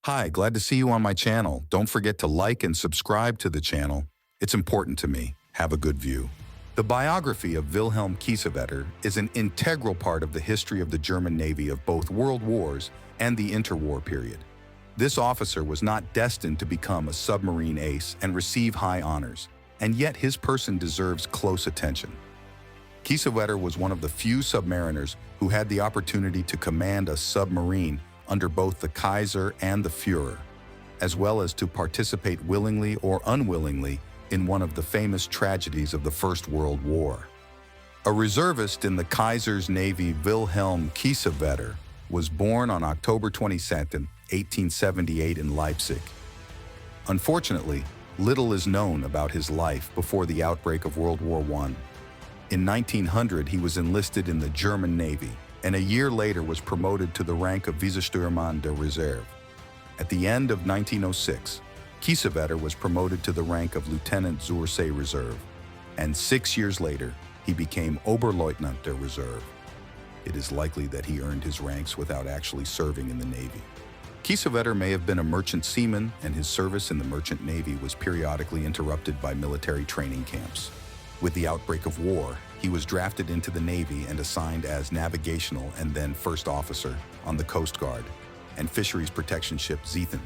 Hi, glad to see you on my channel. Don't forget to like and subscribe to the channel. It's important to me. Have a good view. The biography of Wilhelm Kiesewetter is an integral part of the history of the German Navy of both world wars and the interwar period. This officer was not destined to become a submarine ace and receive high honors, and yet his person deserves close attention. Kiesewetter was one of the few submariners who had the opportunity to command a submarine under both the Kaiser and the Führer, as well as to participate willingly or unwillingly in one of the famous tragedies of the First World War. A reservist in the Kaiser's Navy, Wilhelm Kiesewetter, was born on October 22, 1878 in Leipzig. Unfortunately, little is known about his life before the outbreak of World War I. In 1900, he was enlisted in the German Navy, and a year later was promoted to the rank of Vizeestürman der Reserve. At the end of 1906, Kiesewetter was promoted to the rank of Lieutenant zur See Reserve, and 6 years later, he became Oberleutnant der Reserve. It is likely that he earned his ranks without actually serving in the Navy. Kiesewetter may have been a merchant seaman, and his service in the merchant navy was periodically interrupted by military training camps. With the outbreak of war, he was drafted into the Navy and assigned as navigational and then first officer on the Coast Guard and fisheries protection ship Zethan.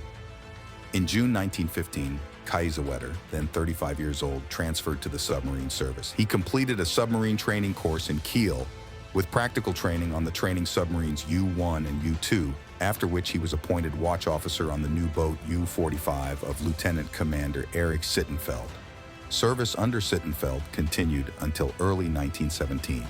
In June 1915, Kiesewetter, then 35 years old, transferred to the submarine service. He completed a submarine training course in Kiel with practical training on the training submarines U-1 and U-2, after which he was appointed watch officer on the new boat U-45 of Lieutenant Commander Erich Sittenfeld. Service under Sittenfeld continued until early 1917.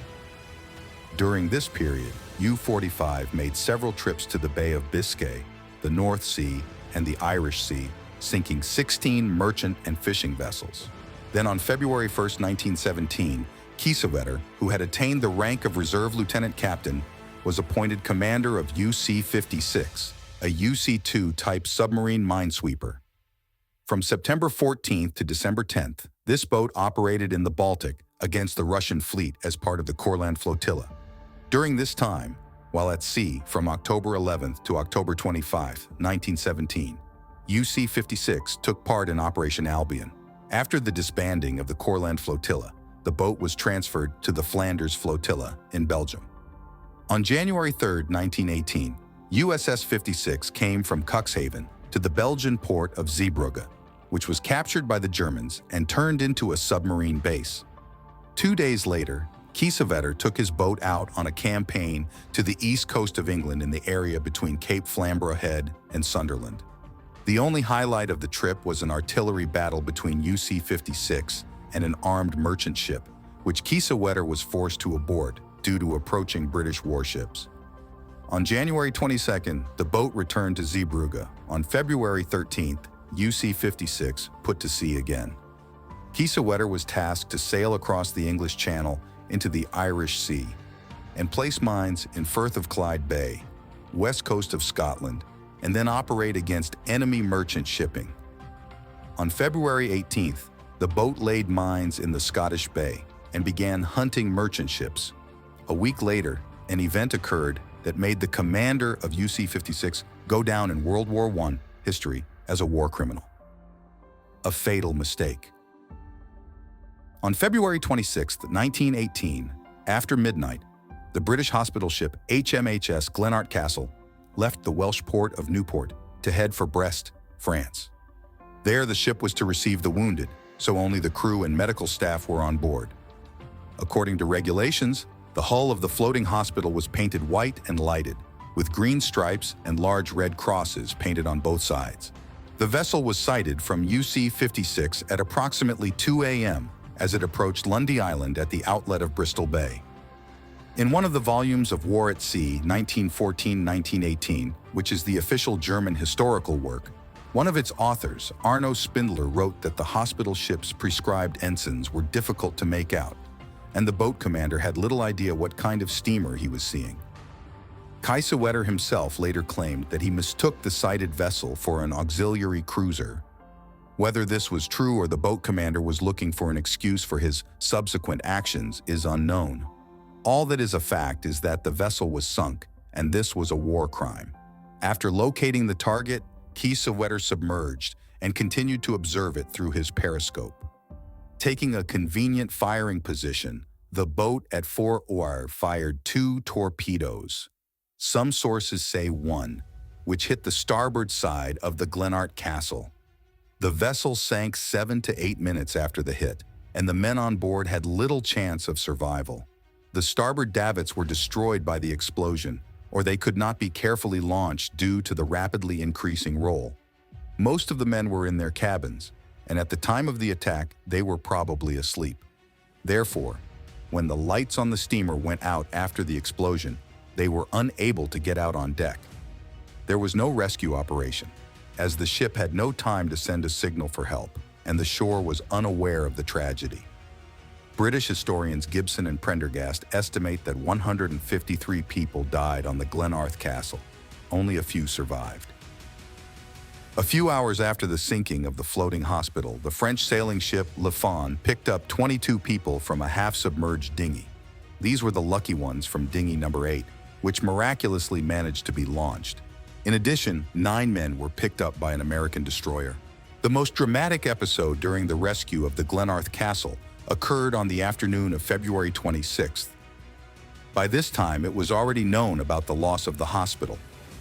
During this period, U-45 made several trips to the Bay of Biscay, the North Sea, and the Irish Sea, sinking 16 merchant and fishing vessels. Then on February 1, 1917, Kiesewetter, who had attained the rank of reserve lieutenant captain, was appointed commander of UC-56, a UC-2 type submarine minesweeper. From September 14th to December 10th, this boat operated in the Baltic against the Russian fleet as part of the Courland Flotilla. During this time, while at sea from October 11th to October 25, 1917, UC-56 took part in Operation Albion. After the disbanding of the Courland Flotilla, the boat was transferred to the Flanders Flotilla in Belgium. On January 3, 1918, USS 56 came from Cuxhaven to the Belgian port of Zeebrugge, which was captured by the Germans and turned into a submarine base. 2 days later, Kiesewetter took his boat out on a campaign to the east coast of England in the area between Cape Flamborough Head and Sunderland. The only highlight of the trip was an artillery battle between UC-56 and an armed merchant ship, which Kiesewetter was forced to abort due to approaching British warships. On January 22nd, the boat returned to Zeebrugge. On February 13th, UC-56 put to sea again. Kiesewetter was tasked to sail across the English Channel into the Irish Sea and place mines in Firth of Clyde Bay, west coast of Scotland, and then operate against enemy merchant shipping. On February 18th, the boat laid mines in the Scottish Bay and began hunting merchant ships. A week later, an event occurred that made the commander of UC-56 go down in World War I history as a war criminal. A fatal mistake. On February 26, 1918, after midnight, the British hospital ship HMHS Glenart Castle left the Welsh port of Newport to head for Brest, France. There, the ship was to receive the wounded, so only the crew and medical staff were on board. According to regulations, the hull of the floating hospital was painted white and lighted, with green stripes and large red crosses painted on both sides. The vessel was sighted from UC-56 at approximately 2 a.m. as it approached Lundy Island at the outlet of Bristol Bay. In one of the volumes of War at Sea, 1914-1918, which is the official German historical work, one of its authors, Arno Spindler, wrote that the hospital ship's prescribed ensigns were difficult to make out, and the boat commander had little idea what kind of steamer he was seeing. Kiesewetter himself later claimed that he mistook the sighted vessel for an auxiliary cruiser. Whether this was true or the boat commander was looking for an excuse for his subsequent actions is unknown. All that is a fact is that the vessel was sunk, and this was a war crime. After locating the target, Kiesewetter submerged and continued to observe it through his periscope. Taking a convenient firing position, the boat at 4 fired 2 torpedoes. Some sources say 1, which hit the starboard side of the Glenart Castle. The vessel sank 7 to 8 minutes after the hit, and the men on board had little chance of survival. The starboard davits were destroyed by the explosion, or they could not be carefully launched due to the rapidly increasing roll. Most of the men were in their cabins, and at the time of the attack, they were probably asleep. Therefore, when the lights on the steamer went out after the explosion, they were unable to get out on deck. There was no rescue operation, as the ship had no time to send a signal for help, and the shore was unaware of the tragedy. British historians Gibson and Prendergast estimate that 153 people died on the Glenarth Castle. Only a few survived. A few hours after the sinking of the floating hospital, the French sailing ship Le Fawn picked up 22 people from a half-submerged dinghy. These were the lucky ones from dinghy number 8, which miraculously managed to be launched. In addition, 9 men were picked up by an American destroyer. The most dramatic episode during the rescue of the Glenarth Castle occurred on the afternoon of February 26th. By this time, it was already known about the loss of the hospital,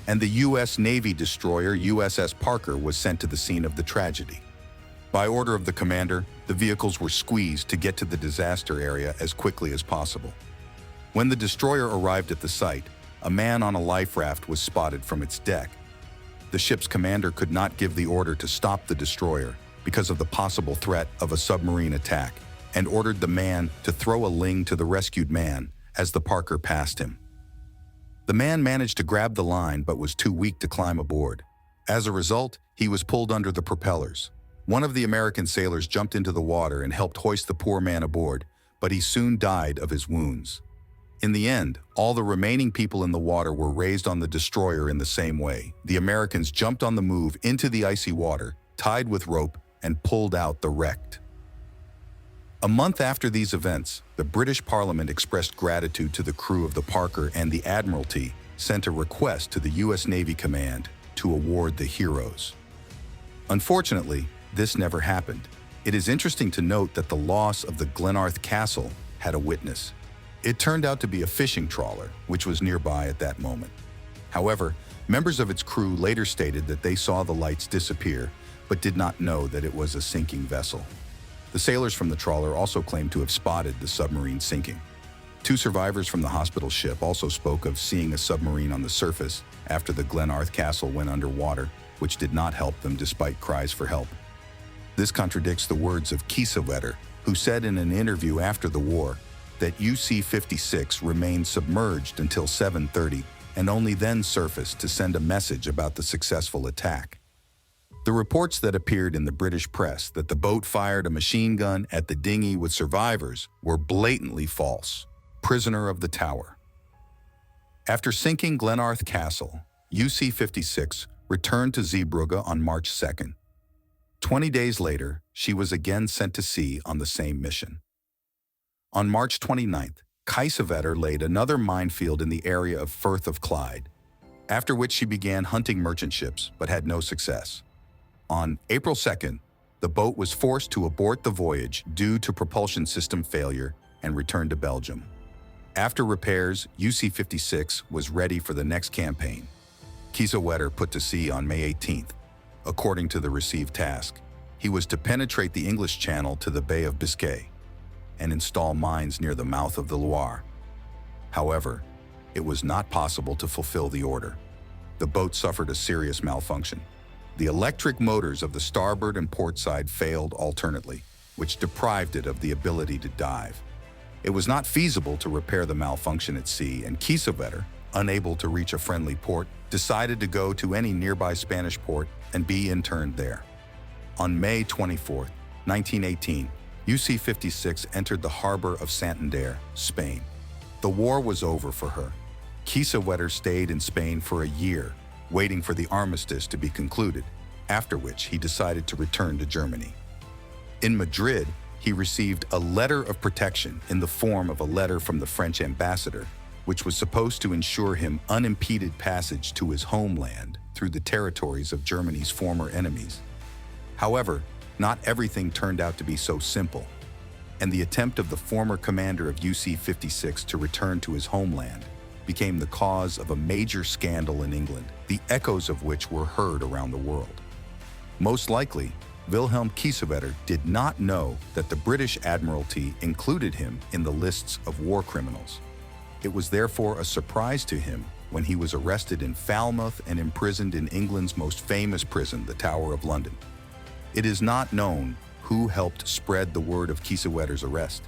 and the U.S. Navy destroyer USS Parker was sent to the scene of the tragedy. By order of the commander, the vehicles were squeezed to get to the disaster area as quickly as possible. When the destroyer arrived at the site, a man on a life raft was spotted from its deck. The ship's commander could not give the order to stop the destroyer because of the possible threat of a submarine attack, and ordered the man to throw a ling to the rescued man as the Parker passed him. The man managed to grab the line but was too weak to climb aboard. As a result, he was pulled under the propellers. One of the American sailors jumped into the water and helped hoist the poor man aboard, but he soon died of his wounds. In the end, all the remaining people in the water were raised on the destroyer in the same way. The Americans jumped on the move into the icy water, tied with rope, and pulled out the wrecked. A month after these events, the British Parliament expressed gratitude to the crew of the Parker, and the Admiralty sent a request to the U.S. Navy Command to award the heroes. Unfortunately, this never happened. It is interesting to note that the loss of the Glenarth Castle had a witness. It turned out to be a fishing trawler, which was nearby at that moment. However, members of its crew later stated that they saw the lights disappear, but did not know that it was a sinking vessel. The sailors from the trawler also claimed to have spotted the submarine sinking. 2 survivors from the hospital ship also spoke of seeing a submarine on the surface after the Glenarth Castle went underwater, which did not help them despite cries for help. This contradicts the words of Kiesewetter, who said in an interview after the war that UC-56 remained submerged until 7:30 and only then surfaced to send a message about the successful attack. The reports that appeared in the British press that the boat fired a machine gun at the dinghy with survivors were blatantly false. Prisoner of the Tower. After sinking Glenarth Castle, UC-56 returned to Zeebrugge on March 2nd. 20 days later, she was again sent to sea on the same mission. On March 29th, Kiesewetter laid another minefield in the area of Firth of Clyde, after which she began hunting merchant ships but had no success. On April 2nd, the boat was forced to abort the voyage due to propulsion system failure and return to Belgium. After repairs, UC-56 was ready for the next campaign. Kiesewetter put to sea on May 18th. According to the received task, he was to penetrate the English Channel to the Bay of Biscay and install mines near the mouth of the Loire. However, it was not possible to fulfill the order. The boat suffered a serious malfunction. The electric motors of the starboard and port side failed alternately, which deprived it of the ability to dive. It was not feasible to repair the malfunction at sea, and Kiesewetter, unable to reach a friendly port, decided to go to any nearby Spanish port and be interned there. On May 24, 1918, UC-56 entered the harbor of Santander, Spain. The war was over for her. Kiesewetter stayed in Spain for a year, waiting for the armistice to be concluded, after which he decided to return to Germany. In Madrid, he received a letter of protection in the form of a letter from the French ambassador, which was supposed to ensure him unimpeded passage to his homeland through the territories of Germany's former enemies. However, not everything turned out to be so simple, and the attempt of the former commander of UC-56 to return to his homeland became the cause of a major scandal in England, the echoes of which were heard around the world. Most likely, Wilhelm Kiesewetter did not know that the British Admiralty included him in the lists of war criminals. It was therefore a surprise to him when he was arrested in Falmouth and imprisoned in England's most famous prison, the Tower of London. It is not known who helped spread the word of Kiesewetter's arrest,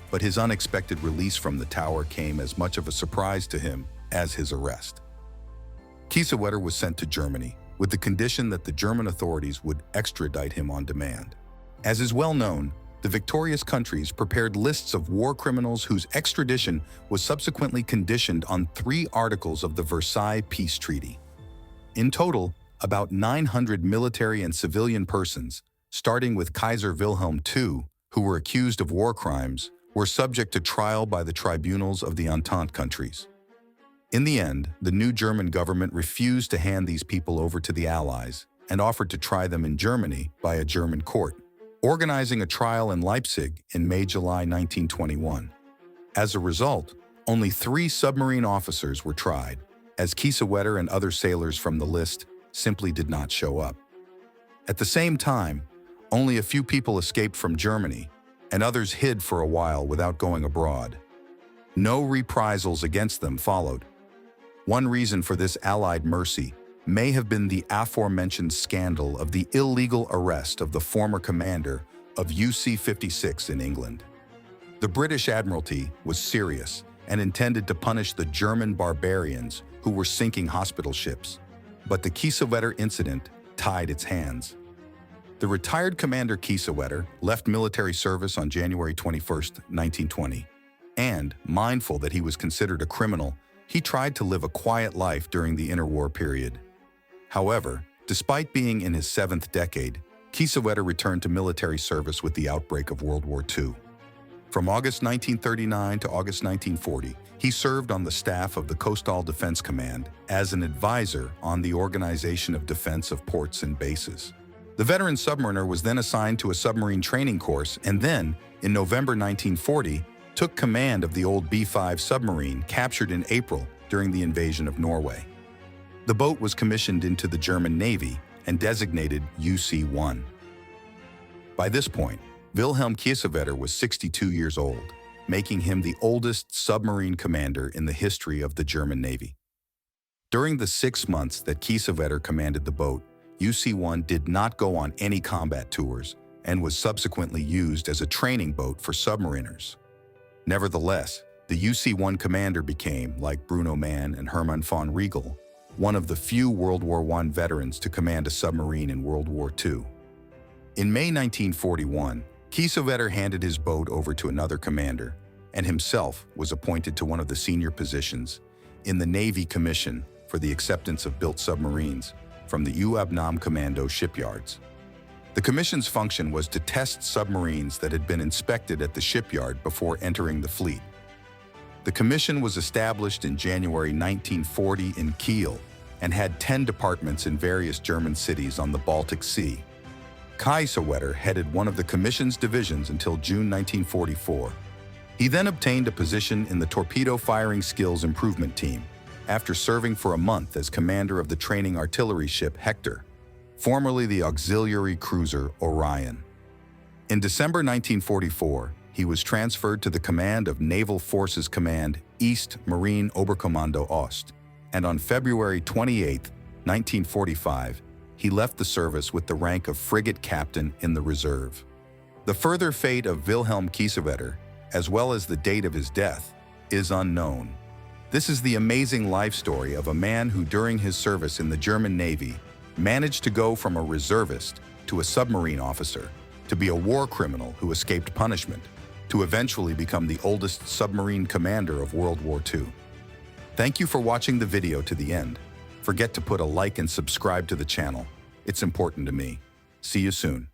but his unexpected release from the tower came as much of a surprise to him as his arrest. Kiesewetter was sent to Germany with the condition that the German authorities would extradite him on demand. As is well known, the victorious countries prepared lists of war criminals whose extradition was subsequently conditioned on 3 articles of the Versailles Peace Treaty. In total, about 900 military and civilian persons, starting with Kaiser Wilhelm II, who were accused of war crimes, were subject to trial by the tribunals of the Entente countries. In the end, the new German government refused to hand these people over to the Allies and offered to try them in Germany by a German court, organizing a trial in Leipzig in May-July 1921. As a result, only 3 submarine officers were tried, as Kiesewetter and other sailors from the list simply did not show up. At the same time, only a few people escaped from Germany, and others hid for a while without going abroad. No reprisals against them followed. One reason for this Allied mercy may have been the aforementioned scandal of the illegal arrest of the former commander of UC-56 in England. The British Admiralty was serious and intended to punish the German barbarians who were sinking hospital ships, but the Kiesewetter incident tied its hands. The retired Commander Kiesewetter left military service on January 21, 1920, and, mindful that he was considered a criminal, he tried to live a quiet life during the interwar period. However, despite being in his 7th decade, Kiesewetter returned to military service with the outbreak of World War II. From August 1939 to August 1940, he served on the staff of the Coastal Defense Command as an advisor on the organization of defense of ports and bases. The veteran submariner was then assigned to a submarine training course and then, in November 1940, took command of the old B-5 submarine captured in April during the invasion of Norway. The boat was commissioned into the German Navy and designated UC-1. By this point, Wilhelm Kiesewetter was 62 years old, making him the oldest submarine commander in the history of the German Navy. During the 6 months that Kiesewetter commanded the boat, UC-1 did not go on any combat tours and was subsequently used as a training boat for submariners. Nevertheless, the UC-1 commander became, like Bruno Mann and Hermann von Riegel, one of the few World War I veterans to command a submarine in World War II. In May 1941, Kiesewetter handed his boat over to another commander and himself was appointed to one of the senior positions in the Navy Commission for the Acceptance of Built Submarines from the UABNAM Commando shipyards. The commission's function was to test submarines that had been inspected at the shipyard before entering the fleet. The commission was established in January 1940 in Kiel and had 10 departments in various German cities on the Baltic Sea. Kiesewetter headed one of the commission's divisions until June 1944. He then obtained a position in the Torpedo Firing Skills Improvement Team after serving for a month as commander of the training artillery ship Hector, formerly the auxiliary cruiser Orion. In December 1944, he was transferred to the command of Naval Forces Command East Marine Oberkommando Ost, and on February 28, 1945, he left the service with the rank of frigate captain in the reserve. The further fate of Wilhelm Kiesewetter, as well as the date of his death, is unknown. This is the amazing life story of a man who, during his service in the German Navy, managed to go from a reservist to a submarine officer, to be a war criminal who escaped punishment, to eventually become the oldest submarine commander of World War II. Thank you for watching the video to the end. Forget to put a like and subscribe to the channel. It's important to me. See you soon.